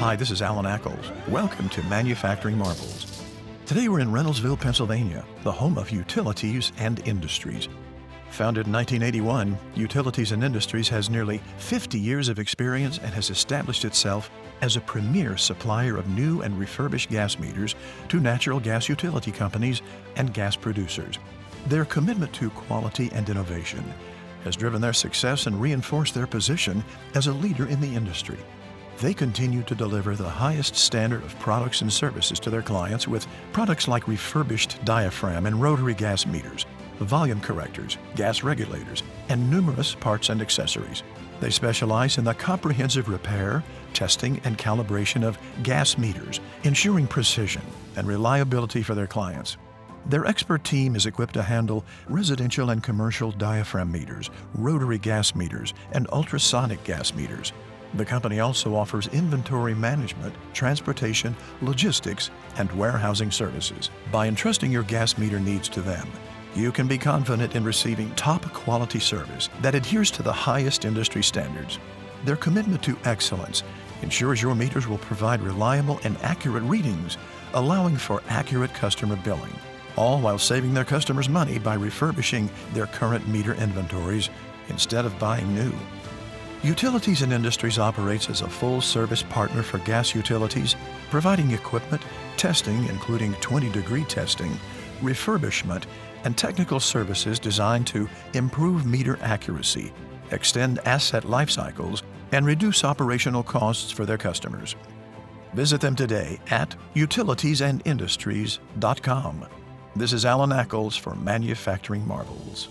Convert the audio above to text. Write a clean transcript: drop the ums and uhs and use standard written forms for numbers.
Hi, this is Alan Ackles. Welcome to Manufacturing Marvels. Today we're in Reynoldsville, Pennsylvania, the home of Utilities and Industries. Founded in 1981, Utilities and Industries has nearly 50 years of experience and has established itself as a premier supplier of new and refurbished gas meters to natural gas utility companies and gas producers. Their commitment to quality and innovation has driven their success and reinforced their position as a leader in the industry. They continue to deliver the highest standard of products and services to their clients with products like refurbished diaphragm and rotary gas meters, volume correctors, gas regulators, and numerous parts and accessories. They specialize in the comprehensive repair, testing, and calibration of gas meters, ensuring precision and reliability for their clients. Their expert team is equipped to handle residential and commercial diaphragm meters, rotary gas meters, and ultrasonic gas meters. The company also offers inventory management, transportation, logistics, and warehousing services. By entrusting your gas meter needs to them, you can be confident in receiving top quality service that adheres to the highest industry standards. Their commitment to excellence ensures your meters will provide reliable and accurate readings, allowing for accurate customer billing, all while saving their customers money by refurbishing their current meter inventories instead of buying new. Utilities and Industries operates as a full-service partner for gas utilities, providing equipment, testing including 20-degree testing, refurbishment, and technical services designed to improve meter accuracy, extend asset life cycles, and reduce operational costs for their customers. Visit them today at utilitiesandindustries.com. This is Alan Ackles for Manufacturing Marvels.